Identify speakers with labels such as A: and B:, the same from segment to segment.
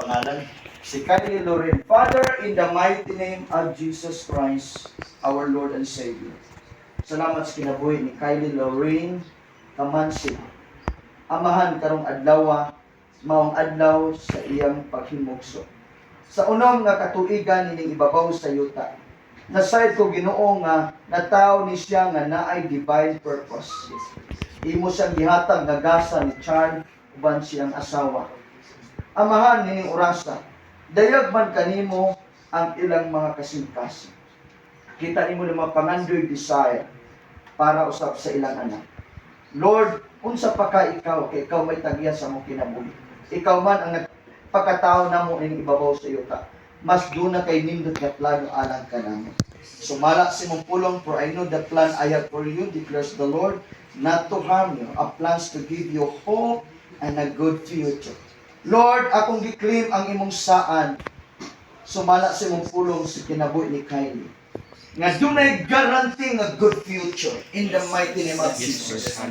A: pangalan. Si Kylie Lorraine. Father, in the mighty name of Jesus Christ, our Lord and Savior. Salamat sa kinabuhi ni Kylie Lorraine Kamansi. Amahan karong adlaw, maong adlaw sa iyang paghimugso. Sa unang nga katuigan ining ibabaw sa yuta. Nasayad ko Ginoo nga nataw ni siya nga naay divine purpose. Imo siyang gihatag nga gasa ni Charles uban siyang asawa. Amahan nining orasa, dayag man kanimo ang ilang mga kasing-kasing. Kita nimo ng mga pangandoy desire para usab sa ilang anak. Lord, unsa pa ka ikaw, kay ikaw may tagya sa mong kinabuhi. Ikaw man ang nagpakatao namo ining ibabaw sa yuta. Mas duna kay nindot nga plano alang ka namo. Sumala si mong pulong, for I know the plan I have for you, declares the Lord, not to harm you, a plans to give you hope and a good future. Lord, akong giklaim ang imong saan. Sumala si mong pulong sa kinabuhi ni Kylie. Nga dunay guarantee nga good future in the mighty name of Jesus.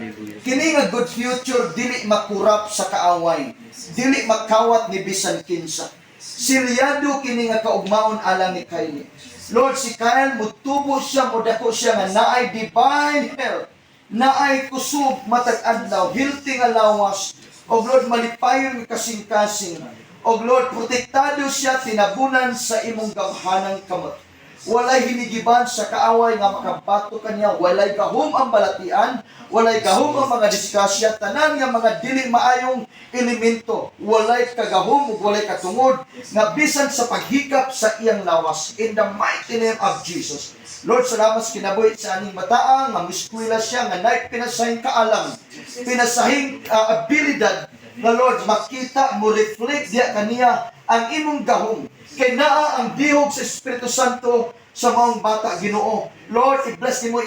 A: Kini nga good future dili makurap sa kaaway. Dili makawat ni bisan kinsa. Silyado kini nga kaugmaon alang ni Kylie. Lord, si Kyle mutubo siya, mudako siya nga naay divine health, naay kusog matag adlaw, healthy nga lawas. O Lord, malipayon nga kasing-kasing. O Lord, protektado siya, tinabunan sa imong gamhanang kamot. Walay hinigiban sa kaaway nga makabato kanya, walay gahom ang balatian, walay gahom ang mga diskasya, tanan nga mga dili maayong elemento, walay kagahom ug walay katungod nga bisan sa paghikap sa iyang lawas in the mighty name of Jesus. Lord, salamat sa kinabuhi sa aning mataa nga miskwela siya nga naay pinasahing kaalam, pinasahing abilidad na Lord makita mo reflect diya kaniya ang imong gahom. Kay naa ang dihog sa Espiritu Santo sa maong bata Ginoo. Lord, i-bless nimo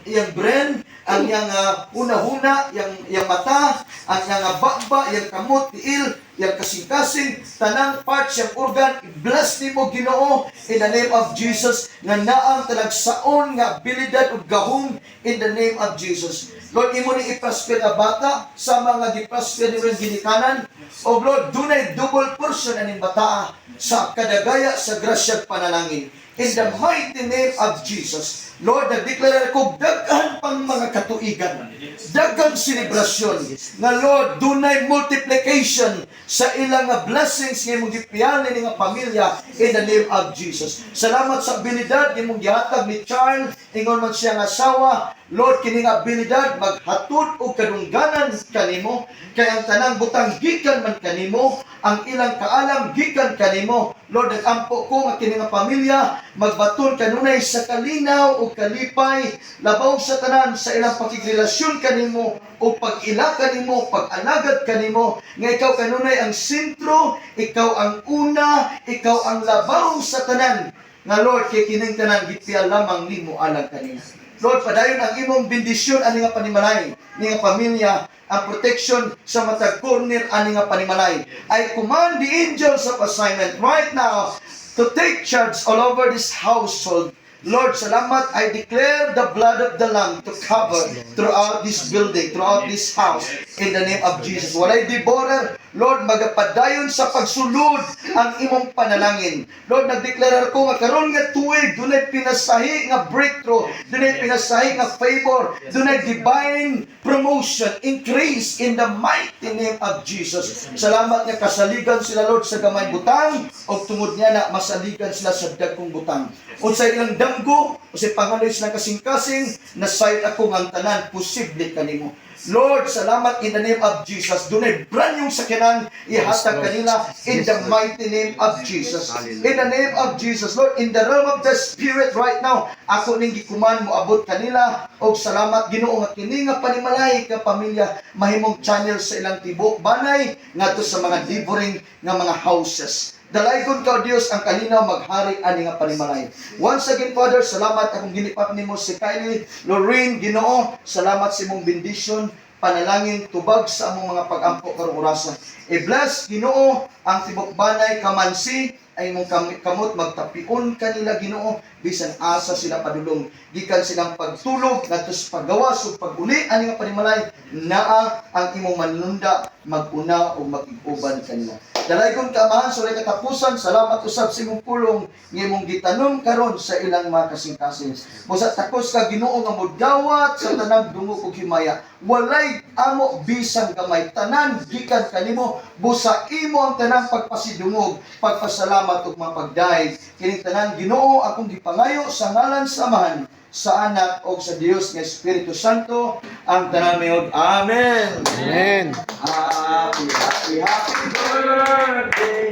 A: yang brain, ang yang una-huna, yang mata, ang yang bakba, yang kamot, tiil, yang kasing-kasing, tanang parts, yang organ, i-bless nimo Ginoo in the name of Jesus, nga naang talagsaon nga abilidad ug gahom in the name of Jesus. Lord, imo ni i-prosper nga bata sa mga gi-prosper ni ginikanan. O Lord, dunay double portion aning bata sa kadagaya sa grasya panalangin. In the mighty name of Jesus. Lord, nagdeklara ko daghan pang mga katuigan, daghang selebrasyon, nga Lord, dunay multiplication sa ilang blessings nga imong gipiali ni nga pamilya in the name of Jesus. Salamat sa abilidad imong gihatag ni Charles, ingon man siya nga asawa. Lord, kini nga abilidad maghatod og kadungganan kanimo, kay ang tanang butang gikan man kanimo, ang ilang kaalam gikan kanimo. Lord, nagampo ko nga kini nga pamilya magbaton kanunay sa kalinaw o kalipay, labaw sa tanan sa ilang pakigrelasyon kanimo o pag-ila kanimo, pag-alagad kanimo, nga ikaw kanunay ang sentro, ikaw ang una, ikaw ang labaw sa tanan. Nga Lord, kay kining tanan gipiyal lamang nimo alang kanina. Lord, padayon ang imong bendisyon ani nga panimalay, ni nga pamilya, ang protection sa matag corner ani nga panimalay. I command the angels of assignment right now to take charge all over this household. Lord, salamat. I declare the blood of the Lamb to cover throughout this building, throughout this house, in the name of Jesus. Walay diborer, Lord, magapadayon sa pagsulod ang imong panalangin. Lord, nagdeklarar ko nga karon nga tuig, dunay pinasahi nga breakthrough, dunay pinasahi nga favor, dunay divine promotion, increase in the mighty name of Jesus. Salamat nga kasaligan sila, Lord, sa gamay butang, o tungod niya na masaligan sila sa dagkong butang. Unsay ilang damgo, unsay pangandoy silang kasing-kasing, nasayod ako ng tanan, posible kanimo. Lord, salamat in the name of Jesus. Dunay brand yung sakinan ihatag kanila in the mighty name of Jesus. In the name of Jesus, Lord, in the realm of the Spirit right now, ako ning gikuman mo abot kanila og salamat Ginoo nga kini nga panimalay ka pamilya mahimong channel sa ilang tibok banay ngadto sa mga neighboring nga mga houses. Dalaygon ka, Dios, ang kalinaw maghari ani nga panimalay. Once again, Father, salamat akong gilipat nimo si Kylie Lorraine, Ginoo. Salamat sa imong bendisyon, panalangin, tubag sa among mga pag-ampo karong orasa. I-bless, Ginoo, ang tibok banay kamansi, ay mong kamot magtapion kanila Ginoo bisan asa sila padulong gikan silang pagtulog ngadto sa paggawas ug pag-uli ani nga panimalay naa ang imong manlunda mag-una o mag-iguban kanila. Dalaygon ka amahan sa katapusan, salamat usab sa imong pulong nga imong gitanom karon sa ilang mga kasing-kasing. Busa takos ka Ginoo nga modawat sa tanang dungo ug himaya. Walay amo bisang gamay, tanan gikan kanimo. Busa imo ang tanang pagpasidungog, pagpasalamat ug mapagdayeg. Kining tanan Ginoo akong gipangayo sa ngalan sa Amahan, sa Anak o sa Dios nga Espiritu Santo, ang tanan miyon. Amen.
B: Amen.
A: Happy, happy, happy birthday.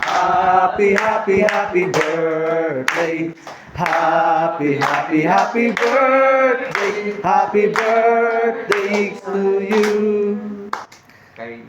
A: Happy, happy, happy birthday. Happy, happy, happy birthday. Happy birthday to you.
C: Kay